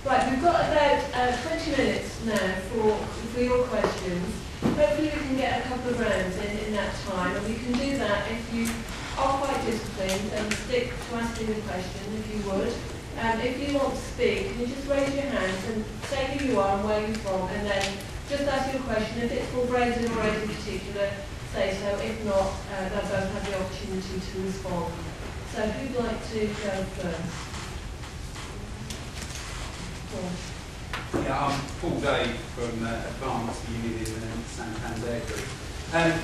Right, we've got about 20 minutes now for your questions. Hopefully we can get a couple of rounds in that time, and we can do that if you are quite disciplined and stick to asking the question, if you would. If you want to speak, can you just raise your hand and say who you are and where you're from, and then just ask your question. If it's for Brazen or anything particular, say so. If not, they'll both have the opportunity to respond. So who'd like to go first? Paul. Yeah, I'm Paul Day from Advanced Union and Santander Group. I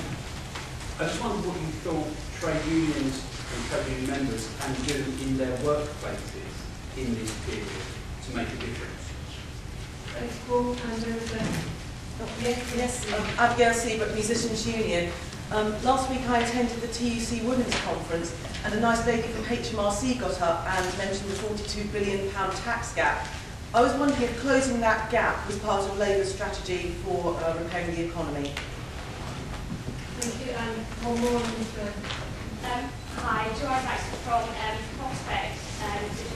just wondered what you thought trade unions and trade union members can do in their workplaces in this period to make a difference. Thanks, Paul. And there is Yes, Abigail Seabrook, Musicians Union. Last week I attended the TUC Women's Conference, and a nice lady from HMRC got up and mentioned the £42 billion tax gap. I was wondering if closing that gap was part of Labour's strategy for repairing the economy. Thank you, and one more on this round. Hi, Joanne Baxter from Prospect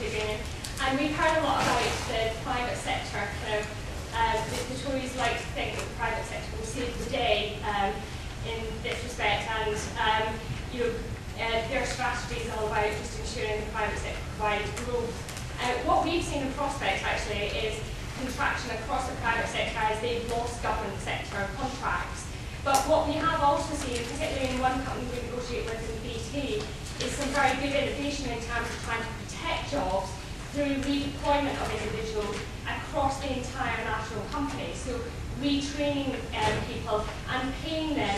Union, and we've heard a lot about the private sector. The Tories like to think that the private sector will save the day in this respect, and their strategy is all about just ensuring the private sector provides growth. What we've seen in Prospect actually is contraction across the private sector as they've lost government sector contracts. But what we have also seen, particularly in one company we negotiate with in BT, is some very good innovation in terms of trying to protect jobs through redeployment of individuals across the entire national company. So retraining people and paying them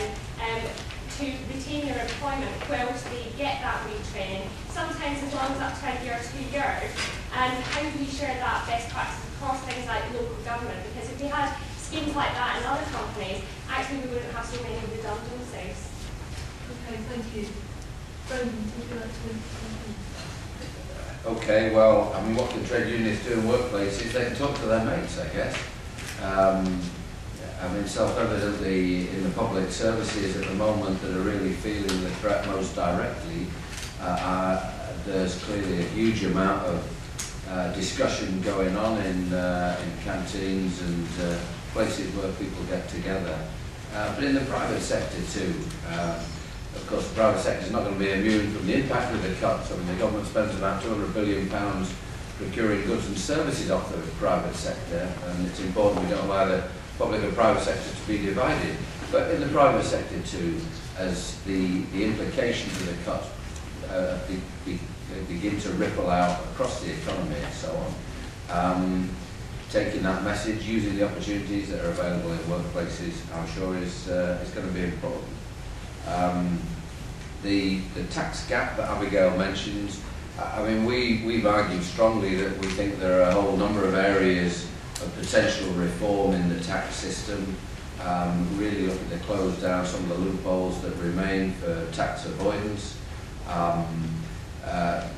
to retain their employment whilst they get that retraining, sometimes as long as up to a year or 2 years. And how do we share that best practice across things like local government? Because if we had schemes like that in other companies, actually we wouldn't have so many redundancies. Okay, thank you. Brendan, would you like to make something? Okay, well, I mean, what can trade unionists do in workplaces? They can talk to their mates, I guess. I mean, self-evidently in the public services at the moment that are really feeling the threat most directly, there's clearly a huge amount of discussion going on in canteens and places where people get together. But in the private sector too. Of course, the private sector is not going to be immune from the impact of the cuts. I mean, the government spends about £200 billion procuring goods and services off the private sector, and it's important we don't allow the public and private sector to be divided. But in the private sector too, as the implications of the cuts begin to ripple out across the economy and so on, taking that message, using the opportunities that are available in workplaces, I'm sure is going to be important. The tax gap that Abigail mentions, I mean, we've argued strongly that we think there are a whole number of areas of potential reform in the tax system, really looking to close down some of the loopholes that remain for tax avoidance,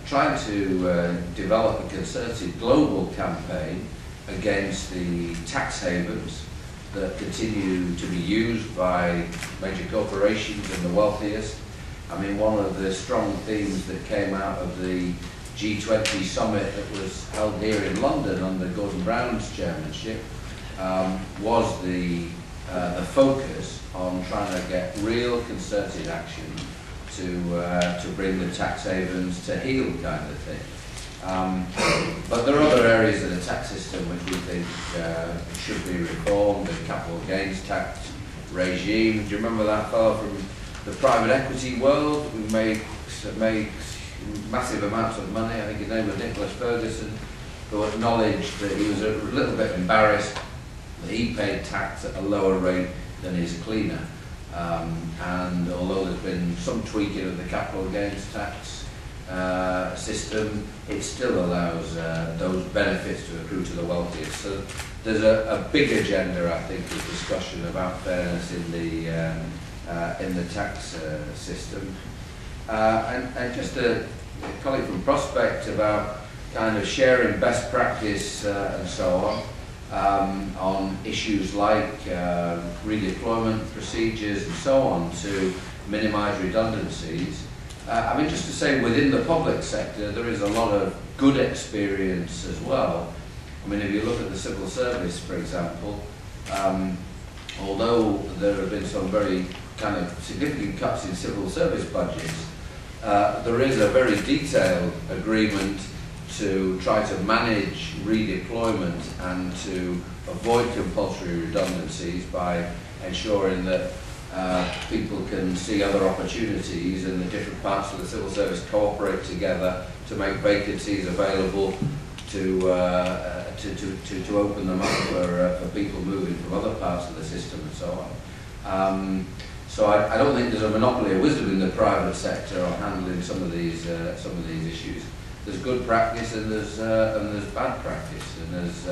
trying to develop a concerted global campaign against the tax havens that continue to be used by major corporations and the wealthiest. I mean, one of the strong themes that came out of the G20 summit that was held here in London under Gordon Brown's chairmanship was the focus on trying to get real concerted action to bring the tax havens to heel, kind of thing. But there are other areas of the tax system which we think should be reformed. The capital gains tax regime. Do you remember that fellow from the private equity world who makes massive amounts of money? I think his name was Nicholas Ferguson, who acknowledged that he was a little bit embarrassed that he paid tax at a lower rate than his cleaner. And although there's been some tweaking of the capital gains tax system, it still allows those benefits to accrue to the wealthiest. So there's a big agenda, I think, of discussion about fairness in the tax system. And just a colleague from Prospect about kind of sharing best practice and so on issues like redeployment procedures and so on to minimise redundancies. I mean, just to say, within the public sector, there is a lot of good experience as well I mean, if you look at the civil service, for example, although there have been some very kind of significant cuts in civil service budgets, there is a very detailed agreement to try to manage redeployment and to avoid compulsory redundancies by ensuring that people can see other opportunities and the different parts of the civil service cooperate together to make vacancies available to open them up for people moving from other parts of the system and so on. So I don't think there's a monopoly of wisdom in the private sector on handling some of these issues. There's good practice and there's bad practice. And as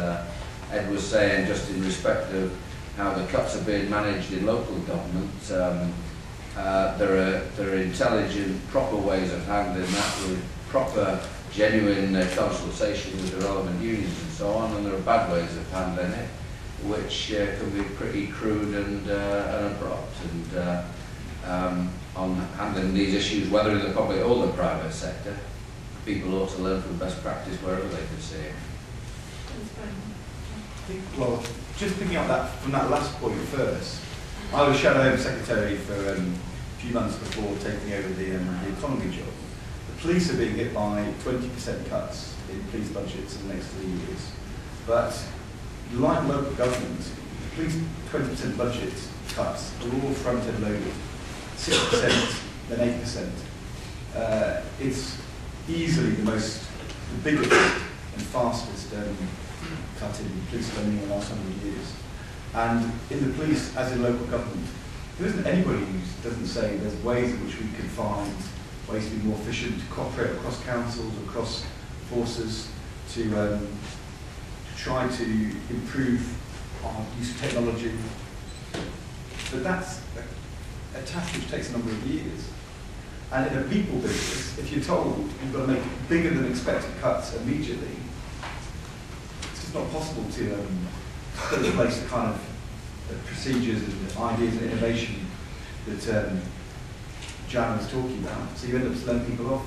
Ed was saying, just in respect of how the cuts are being managed in local government, there are intelligent, proper ways of handling that with proper, genuine consultation with the relevant unions and so on, and there are bad ways of handling it, which can be pretty crude and abrupt. And on handling these issues, whether in the public or the private sector, people ought to learn from best practice wherever they can see it. Well, just picking up that from that last point first, I was Shadow Home Secretary for a few months before taking over the economy job. The police are being hit by 20% cuts in police budgets in the next 3 years. But like local government, the police 20% budget cuts are all front-end loaded, 6%, then 8%. It's easily the biggest and fastest cut in police spending in the last 100 years. And in the police, as in local government, there isn't anybody who doesn't say there's ways in which we can find ways to be more efficient, to cooperate across councils, across forces, to try to improve our use of technology. But that's a task which takes a number of years. And in a people business, if you're told you've got to make bigger than expected cuts immediately, it's just not possible to put in place the kind of procedures and ideas and innovation that Jan was talking about. So you end up slowing people off,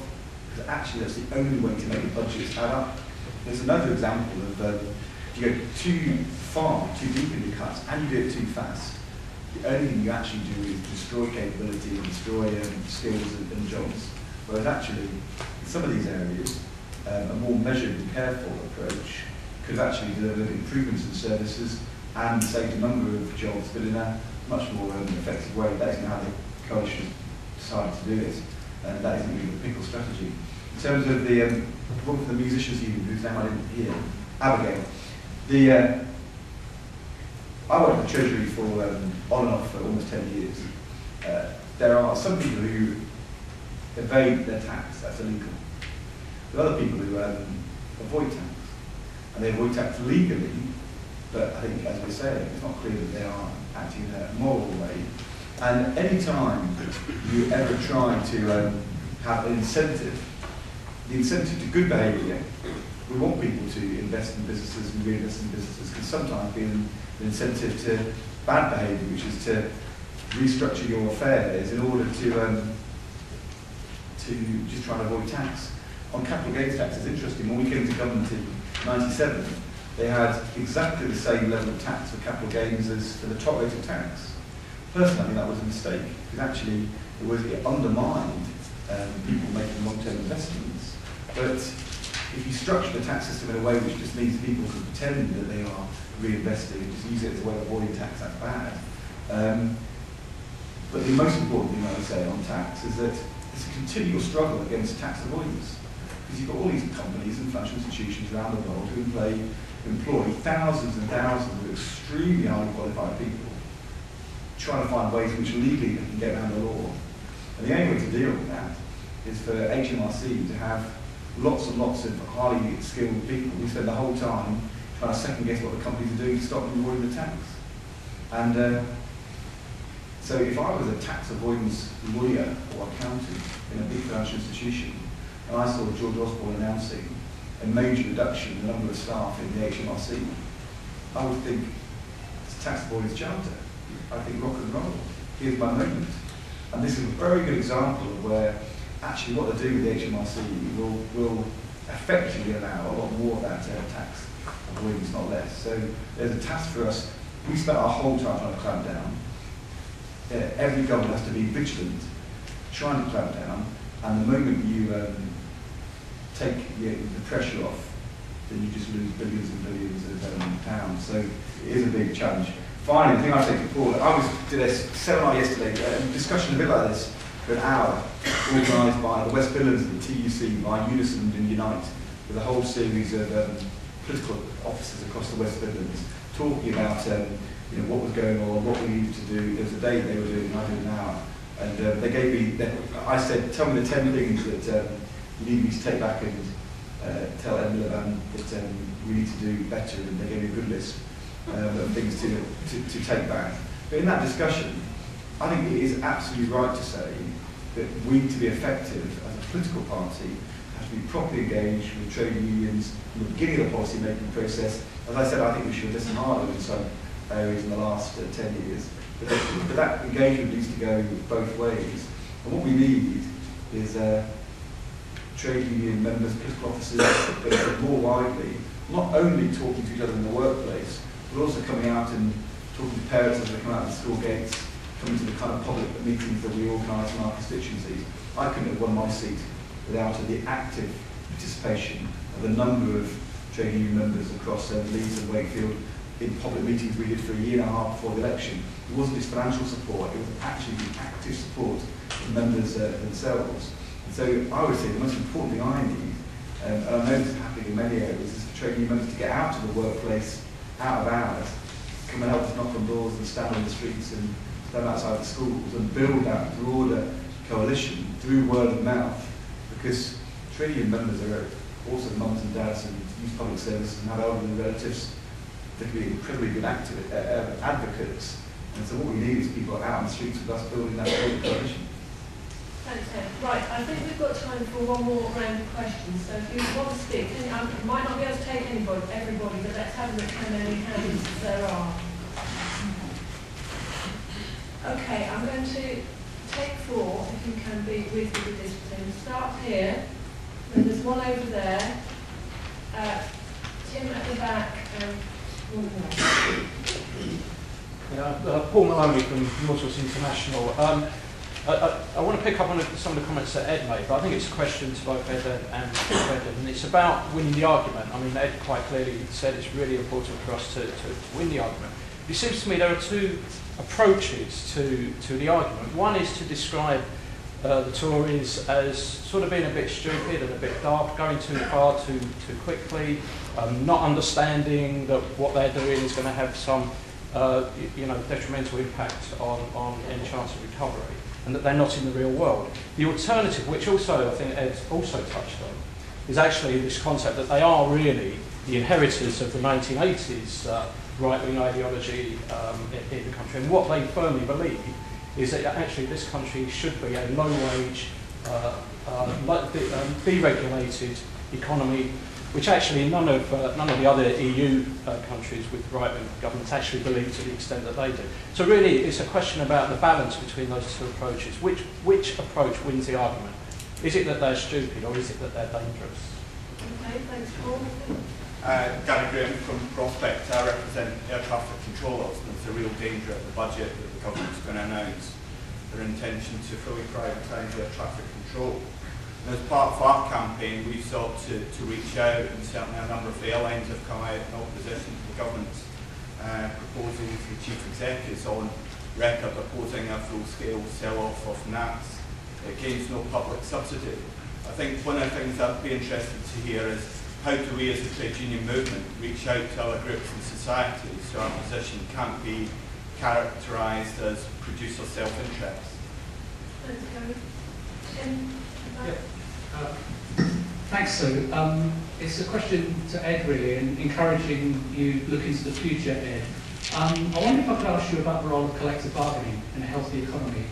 because actually that's the only way to make the budgets add up. There's another example of if you go too far, too deep in the cuts, and you do it too fast, the only thing you actually do is destroy capability and destroy skills and jobs. Whereas actually, in some of these areas, a more measured and careful approach could have actually delivered improvements in services and saved a number of jobs, but in a much more effective way. That isn't how the coalition decided to do it, and that isn't really the pickle strategy. In terms of the one for the musicians union, whose name I didn't hear, Abigail. I worked at the Treasury for on and off for almost 10 years. There are some people who evade their tax, that's illegal. There are other people who avoid tax, and they avoid tax legally, but I think, as we're saying, it's not clear that they are acting in a moral way. And any time you ever try to have an incentive, the incentive to good behaviour, we want people to invest in businesses and reinvest in businesses, can sometimes be an incentive to bad behaviour, which is to restructure your affairs in order to just try and avoid tax. On capital gains tax, it's interesting, when we came to government in '97, they had exactly the same level of tax for capital gains as for the top rate of tax. Personally, I think that was a mistake, because actually it undermined people making long-term investments. But if you structure the tax system in a way which just means people can pretend that they are reinvesting and just use it as a way of avoiding tax, that's bad. But the most important thing I would say on tax is that it's a continual struggle against tax avoidance. Because you've got all these companies and financial institutions around the world who employ thousands and thousands of extremely highly qualified people, trying to find ways in which legally they can get around the law. And the only way to deal with that is for HMRC to have lots and lots of highly skilled people who spend the whole time trying to second guess what the companies are doing to stop them avoiding the tax. And so if I was a tax avoidance lawyer or accountant in a big financial institution, and I saw George Osborne announcing a major reduction in the number of staff in the HMRC, I would think, it's a tax avoidance charter. I think rock and roll. Here's my moment. And this is a very good example of where actually what they do with the HMRC will effectively allow a lot more of that tax avoidance, not less. So there's a task for us. We spent our whole time trying to clamp down. Every government has to be vigilant, trying to clamp down, and the moment you take the pressure off, then you just lose billions and billions of pounds. So it is a big challenge. Finally, the thing I think Paul, did a seminar yesterday, a discussion a bit like this, for an hour, organised by the West Midlands and the TUC, by Unions21, with a whole series of political officers across the West Midlands, talking about what was going on, what we needed to do. There was a day they were doing, I did an hour, and they gave me, I said, tell me the 10 things that you need me to take back and tell Ed Miliband that we need to do better, and they gave me a good list of things to take back. But in that discussion, I think it is absolutely right to say that we, to be effective as a political party, have to be properly engaged with trade unions from the beginning of the policy making process. As I said, I think we should listen harder in some areas in the last 10 years. But that engagement needs to go both ways. And what we need is trade union members, political officers, but more widely, not only talking to each other in the workplace, but also coming out and talking to parents as they come out of the school gates, coming to the kind of public meetings that we organise in our constituencies. I couldn't have won my seat without the active participation of a number of trade union members across Leeds and Wakefield in public meetings we did for a year and a half before the election. It wasn't just financial support, it was actually the active support of members themselves. And so I would say the most important thing I need, and I know this is happening in many areas, is for trade union members to get out to the workplace, out of hours, come and help us knock on doors and stand on the streets and stand outside the schools and build that broader coalition through word of mouth, because trade union members are also mums and dads and use public services and have elderly relatives. They can be incredibly good advocates, and so what we need is people out on the streets with us building that broader coalition. Thanks, Ed. Right, I think we've got time for one more round of questions, so if you want to speak, I might not be able to take everybody, but let's have a look how many hands there are. Okay, I'm going to take 4, if you can be reasonably disciplined. Start here, then there's one over there, Tim at the back, and one more. Paul Maloney from Unions International. I want to pick up on some of the comments that Ed made, but I think it's a question to both Ed and Fred, and it's about winning the argument. I mean, Ed quite clearly said it's really important for us to win the argument. It seems to me there are 2 approaches to the argument. One is to describe the Tories as sort of being a bit stupid and a bit daft, going too far too quickly, not understanding that what they're doing is going to have some detrimental impact on any chance of recovery, and that they're not in the real world. The alternative, which also I think Ed also touched on, is actually this concept that they are really the inheritors of the 1980s right-wing ideology in the country, and what they firmly believe is that actually this country should be a low-wage, deregulated economy, which actually none of the other EU countries with right-wing governments actually believe to the extent that they do. So really, it's a question about the balance between those 2 approaches. Which approach wins the argument? Is it that they're stupid, or is it that they're dangerous? Okay, thanks, Paul. Gary Graham from Prospect. I represent air traffic controllers, and it's a real danger at the budget that the government's going to announce their intention to fully privatise air traffic control. And as part of our campaign, we sought to reach out, and certainly a number of the airlines have come out in opposition to the government's proposing to the chief executives on record opposing a full-scale sell-off of NATS against no public subsidy. I think one of the things I'd be interested to hear is how do we as a trade union movement reach out to other groups in society so our position can't be characterised as producer self-interest? Thanks, Gary. Tim? Thanks, Sue. It's a question to Ed, really, and encouraging you look into the future, Ed. I wonder if I could ask you about the role of collective bargaining in a healthy economy.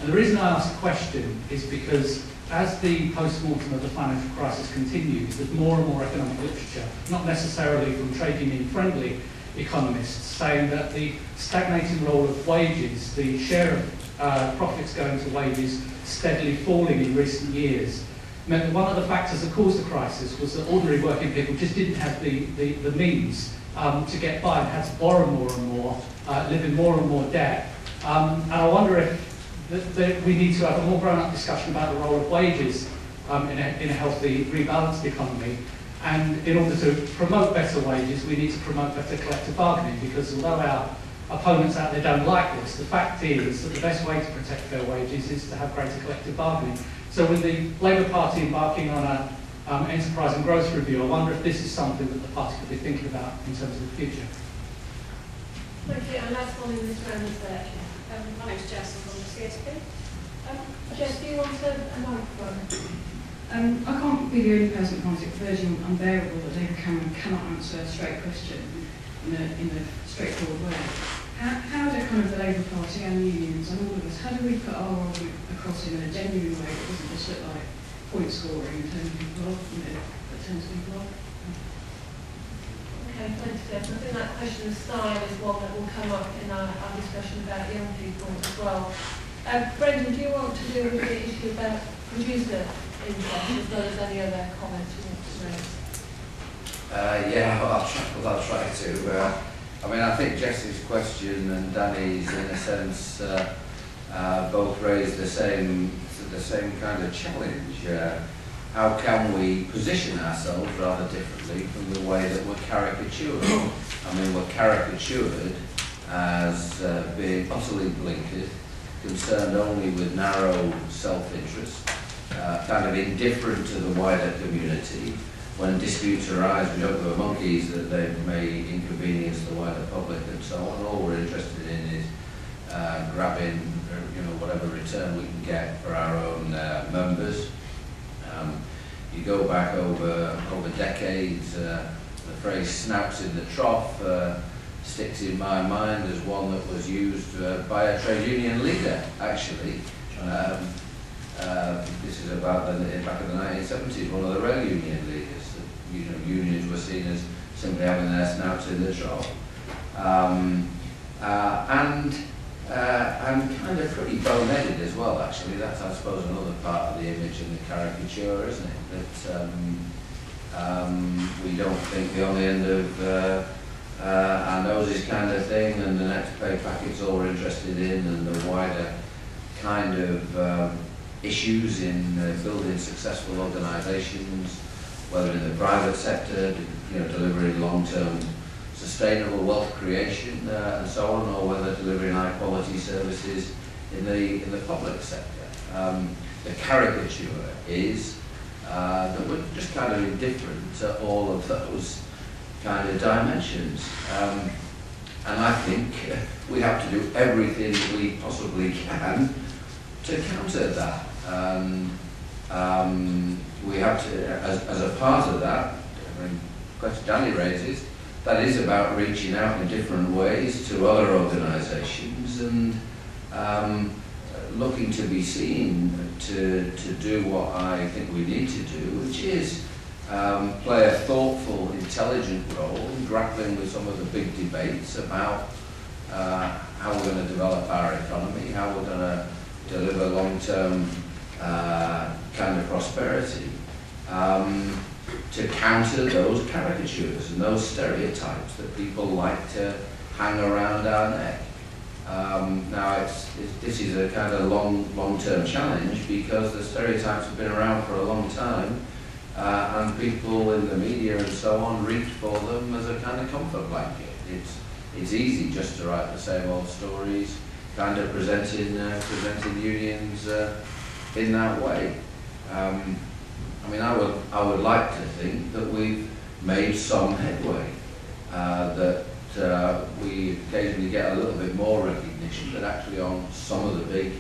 And the reason I ask the question is because as the post-mortem of the financial crisis continues, there's more and more economic literature, not necessarily from trade union-friendly economists, saying that the stagnating role of wages, the share of profits going to wages steadily falling in recent years, meant that one of the factors that caused the crisis was that ordinary working people just didn't have the means to get by and had to borrow more and more, live in more and more debt. And I wonder if we need to have a more grown-up discussion about the role of wages in a healthy, rebalanced economy. And in order to promote better wages, we need to promote better collective bargaining, because although our opponents out there don't like this, the fact is that the best way to protect their wages is to have greater collective bargaining. So with the Labour Party embarking on an enterprise and growth review, I wonder if this is something that the party could be thinking about in terms of the future. Thank you. And last one in this round is there. My name's Jess, I'm from the CSP. Jess, do you want a microphone? I can't be the only person who finds it virgin unbearable that David Cameron cannot answer a straight question in a straightforward way. How do kind of the Labour Party and unions and all of us, how do we put our argument across in a genuine way that doesn't just look like point scoring and turning people off, that turns people off? Okay, thanks, Jeff. I think that question of style is one that will come up in our discussion about young people as well. Brendan, do you want to deal with the issue about producer interest as well as any other comments you want to raise? Yeah, well, I'll try to. I mean, I think Jess's question and Danny's, in a sense, both raise the same kind of challenge. How can we position ourselves rather differently from the way that we're caricatured? I mean, we're caricatured as being utterly blinkered, concerned only with narrow self-interest, kind of indifferent to the wider community. When disputes arise, we don't go monkeys that they may inconvenience the wider public and so on. All we're interested in is grabbing, whatever return we can get for our own members. You go back over decades, the phrase "snouts in the trough" sticks in my mind as one that was used by a trade union leader, actually. This is about back in the 1970s, one of the rail union leaders. Unions were seen as simply having their snouts in the trough. And kind of pretty boneheaded as well, actually. That's, I suppose, another part of the image and the caricature, isn't it? That we don't think the on the end of our noses kind of thing, and the next pay packet's all we're interested in, and the wider kind of issues in building successful organisations, whether in the private sector, delivering long-term sustainable wealth creation and so on, or whether delivering high-quality services in the public sector. The caricature is that we're just kind of indifferent to all of those kind of dimensions. And I think we have to do everything we possibly can to counter that. We have to, as a part of that, the question Danny raises, that is about reaching out in different ways to other organisations and looking to be seen to do what I think we need to do, which is play a thoughtful, intelligent role in grappling with some of the big debates about how we're going to develop our economy, how we're going to deliver long-term kind of prosperity, to counter those caricatures and those stereotypes that people like to hang around our neck. Now, this is a kind of long-term challenge because the stereotypes have been around for a long time, and people in the media and so on reach for them as a kind of comfort blanket. It's easy just to write the same old stories, kind of presenting unions in that way. I mean, I would like to think that we've made some headway, that we occasionally get a little bit more recognition that actually on some of the big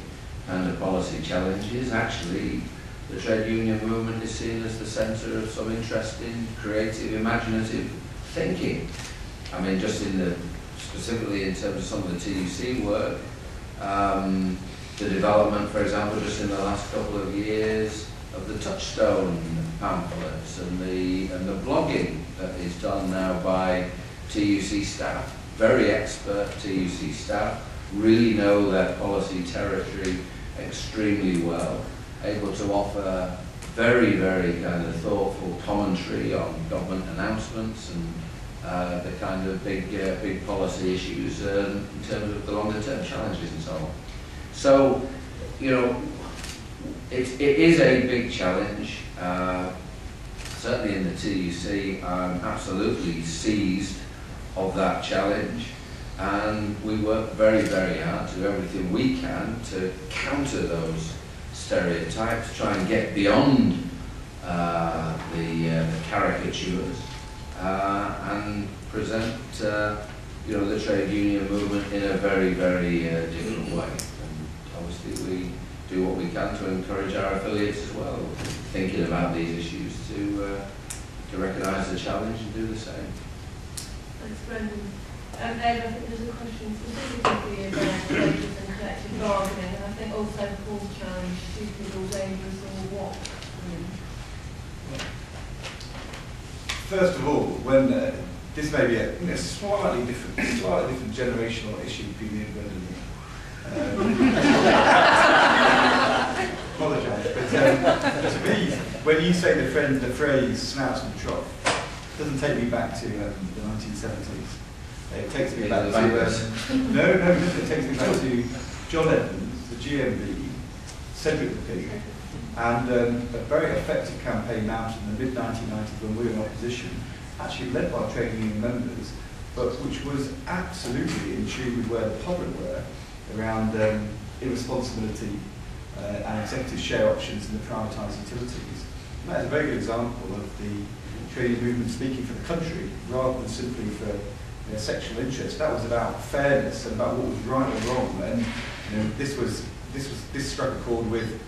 kind of policy challenges, actually the trade union movement is seen as the centre of some interesting, creative, imaginative thinking. I mean, just specifically in terms of some of the TUC work, the development, for example, just in the last couple of years, of the touchstone pamphlets and the blogging that is done now by TUC staff, very expert TUC staff, really know their policy territory extremely well, able to offer very, very kind of thoughtful commentary on government announcements and the kind of big policy issues in terms of the longer term challenges and so on. So, you know, it is a big challenge. Certainly in the TUC, I'm absolutely seized of that challenge, and we work very, very hard to do everything we can to counter those stereotypes, try and get beyond the caricatures, and present you know, the trade union movement in a very, very different way. And obviously we do what we can to encourage our affiliates as well, thinking about these issues to recognise the challenge and do the same. Thanks, Brendan. Ed, I think there's a question specifically about wages and collective bargaining, and I think also Paul's challenge, stupid or dangerous or what? First of all, when this may be a slightly different generational issue between me and Brendan. Apologise, but to me, when you say the phrase "snouts and trough," it doesn't take me back to the 1970s. It takes me back to it takes me back to John Edmonds, the GMB, Cedric the Pig, and a very effective campaign mounted in the mid-1990s when we were in opposition, actually led by trade union members, but which was absolutely in tune with where the public were around irresponsibility and executive share options in the privatised utilities. And that is a very good example of the trade union movement speaking for the country rather than simply for sexual interest. That was about fairness and about what was right or wrong. And you know, this struck a chord with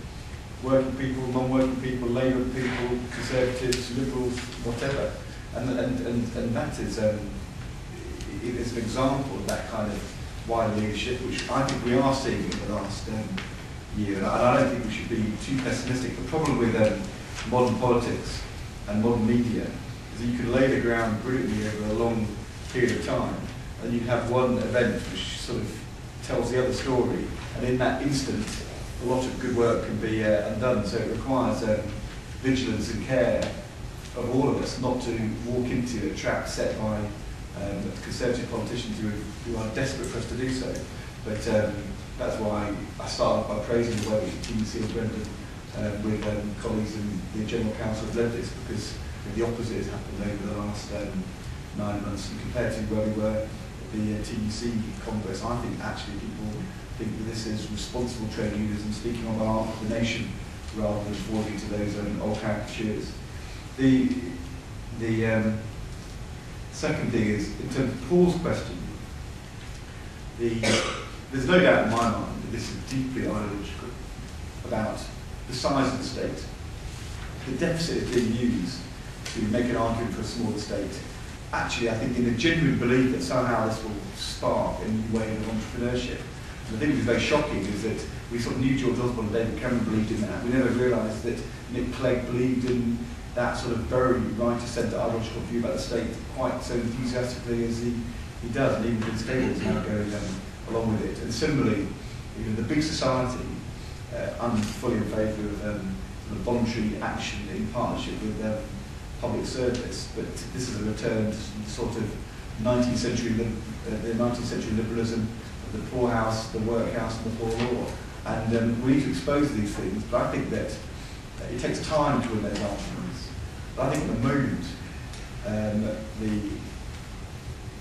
working people, non-working people, Labour people, Conservatives, Liberals, whatever. And that is it is an example of that kind of wider leadership, which I think we are seeing in the last year. And I don't think we should be too pessimistic. The problem with modern politics and modern media is that you can lay the ground brilliantly over a long period of time, and you have one event which sort of tells the other story, and in that instant a lot of good work can be undone. So it requires vigilance and care of all of us not to walk into a trap set by Conservative politicians who are desperate for us to do so. But that's why I started by praising the way that TUC and Brendan with colleagues in the General Council have led this, because the opposite has happened over the last 9 months, and compared to where we were at the TUC Congress, I think actually people think that this is responsible trade unions and speaking on behalf of the nation rather than falling to those old caricatures. The second thing is, in terms of Paul's question, there's no doubt in my mind that this is deeply ideological about the size of the state. The deficit is being used to make an argument for a smaller state. Actually, I think in a genuine belief that somehow this will spark a new wave of entrepreneurship. And the thing that is very shocking is that we sort of knew George Osborne and David Cameron believed in that. We never realised that Nick Clegg believed in that sort of very right-of-centre ideological view about the state quite so enthusiastically as he does, and even Vince Cable is now going along with it. And similarly, you know, the big society, I'm fully in favour of sort of voluntary action in partnership with public service, but this is a return to sort of 19th century liberalism, the poorhouse, the workhouse, and the poor law. And we need to expose these things, but I think that it takes time to win those arguments. But I think at the moment,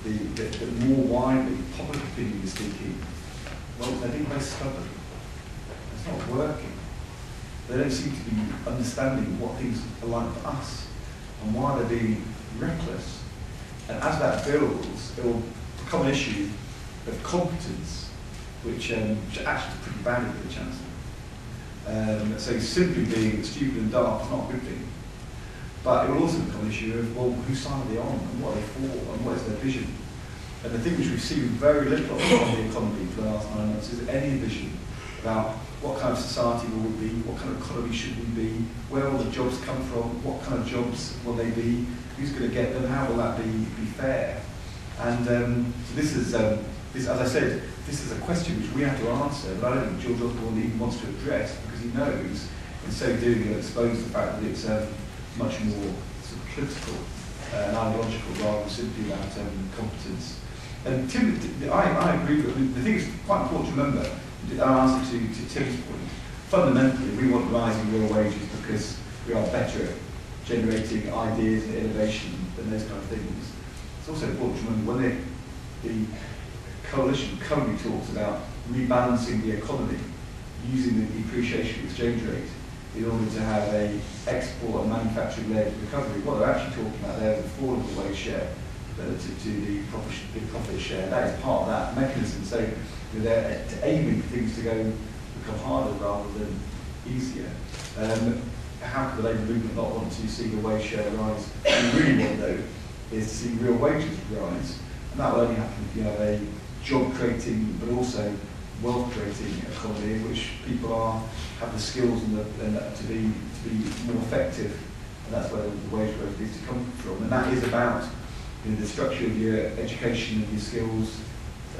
the more widely public opinion is thinking, well, they're being very stubborn. It's not working. They don't seem to be understanding what things are like for us and why they're being reckless. And as that builds, it will become an issue of competence, which actually is pretty bad for the Chancellor. So simply being stupid and daft is not a good thing. But it will also become an issue of, well, whose side are they on, and what are they for, and what is their vision? And the thing which we've seen very little of on the economy for the last 9 months is any vision about what kind of society will we be, what kind of economy should we be, where will the jobs come from, what kind of jobs will they be, who's going to get them, how will that be fair? And so this is, as I said, this is a question which we have to answer, but I don't think George Osborne even wants to address, because he knows in so doing, you'll expose the fact that it's much more sort of political and ideological rather than simply about competence. And Tim, I agree with it. The thing is quite important to remember, our answer to Tim's point, fundamentally we want rising real wages because we are better at generating ideas and innovation and those kind of things. It's also important to remember when the coalition currently talks about rebalancing the economy using the depreciation exchange rate in order to have a export and manufacturing-led recovery. What they're actually talking about there is a fall of the wage share relative to the profit share. That is part of that mechanism. So they're aiming for things to become harder rather than easier. How could the Labour movement not want to see the wage share rise? What we really want, though, is to see real wages rise. And that will only happen if you have a job-creating, but also wealth-creating economy in which people have the skills and to be more effective. And that's where the wage growth needs to come from. And that is about the structure of your education and your skills,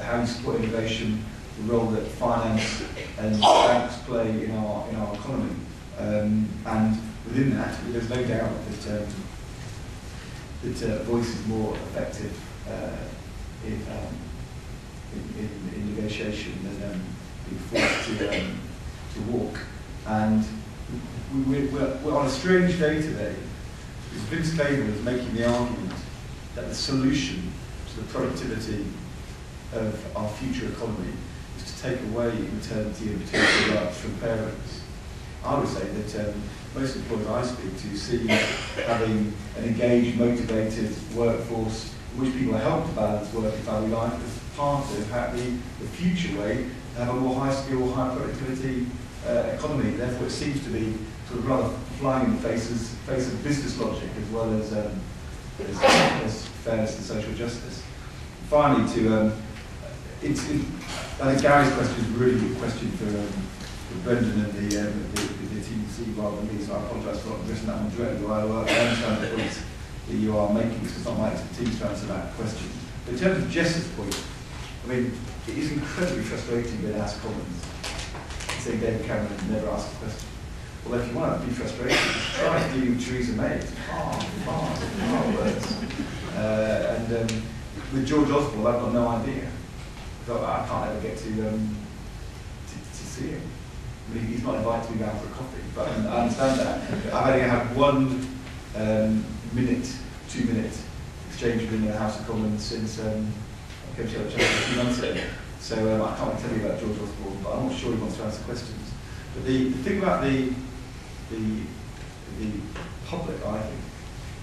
how you support innovation, the role that finance and banks play in our economy. And within that, there's no doubt that voice is more effective in negotiation than being forced to walk. And we're on a strange day today, because Vince Cable is making the argument that the solution to the productivity of our future economy is to take away maternity and paternity rights from parents. I would say that most employers I speak to see having an engaged, motivated workforce in which people are helped to balance work and family life as part of the future way to have a more high-skill, high-productivity economy. Therefore, it seems to be sort of rather flying in the face of business logic as well as fairness and social justice. Finally, I think Gary's question is a really good question for Brendan and the TUC rather than me, so I apologise for not addressing that one directly. I understand the points that you are making, because it's not my expertise to answer that question. But in terms of Jess's point, I mean, it is incredibly frustrating being asked Commons and saying David Cameron never asked a question. Well, if you want to be frustrated, try dealing with Theresa May. It's hard words. And with George Osborne, I've got no idea. I can't ever get to see him. I mean, he's not invited me down for a coffee, but I understand that. I've only had 1 2-minute exchange with him in the House of Commons since I came to the Chancellor a few months ago. So I can't really tell you about George Osborne, but I'm not sure he wants to answer questions. But the thing about the public, I think,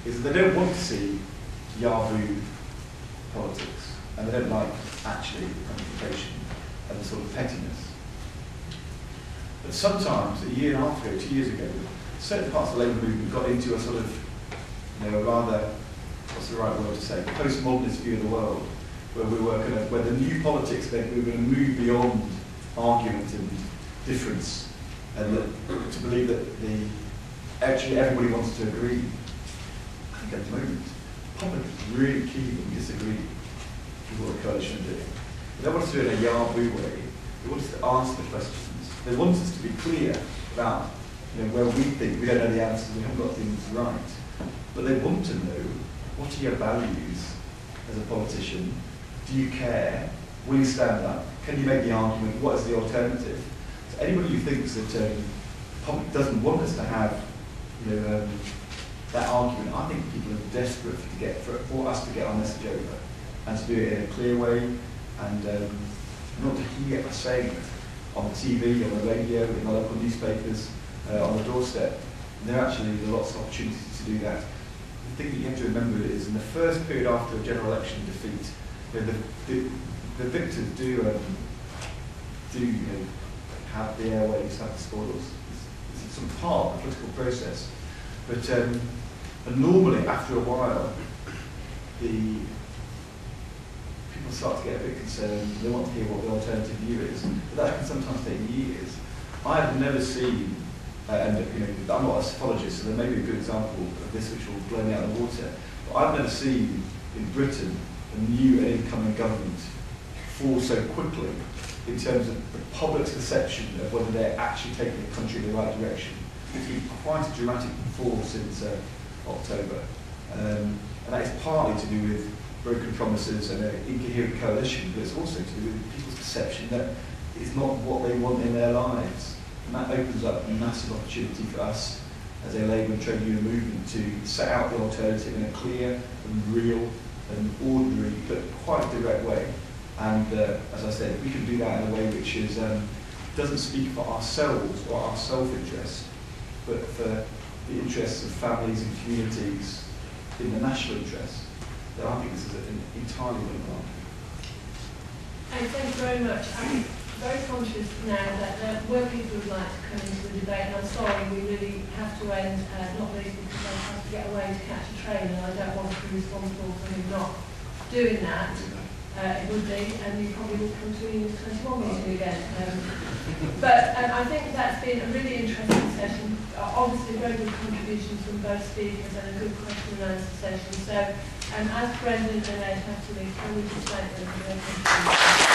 is that they don't want to see Yahoo politics, and they don't like actually the confrontation and the sort of pettiness. But sometimes, a year and a half ago, 2 years ago, certain parts of the Labour movement got into a sort of, rather, what's the right word to say, postmodernist view of the world, where we were where the new politics meant we were going to move beyond argument and difference, and to believe that actually everybody wants to agree. I think at the moment, the public is really keen that we disagree with what the coalition are doing. They don't want us to do it in a Yahoo way. They want us to answer the questions. They want us to be clear about where we think we don't know the answers, we haven't got things right. But they want to know, what are your values as a politician? Do you care? Will you stand up? Can you make the argument? What is the alternative? So anybody who thinks that the public doesn't want us to have that argument, I think people are desperate for us to get our message over and to do it in a clear way, and not to hear us saying it on the TV, on the radio, in the local newspapers, on the doorstep. And there are lots of opportunities to do that. The thing that you have to remember is, in the first period after a general election defeat, the victors do have the airwaves, have the spoils. It's sort of part of the political process. But and normally, after a while, people start to get a bit concerned. They want to hear what the alternative view is, but that can sometimes take years. I have never seen, and I'm not a psychologist, so there may be a good example of this which will blow me out of the water. But I've never seen in Britain a new and incoming government fall so quickly in terms of the public's perception of whether they're actually taking the country in the right direction. it's been quite a dramatic fall since October. And that is partly to do with broken promises and an incoherent coalition, but it's also to do with people's perception that it's not what they want in their lives. And that opens up a massive opportunity for us as a Labour and trade union movement to set out the alternative in a clear and real and ordinary but quite direct way. And as I said, we can do that in a way which is doesn't speak for ourselves or our self-interest, but for the interests of families and communities in the national interest. Then I think this is an entirely win-win. Thank you very much. I'm very conscious now that there were people who would like to come into the debate, and I'm sorry we really have to end, not least because I have to get away to catch a train, and I don't want to be responsible for him not doing that. It would be, and you probably will come to a Unions21 meeting again. But I think that's been a really interesting session. Obviously, very good contributions from both speakers and a good question and answer session. So, as Brendan and Ed have to leave, can we just thank them for their contribution?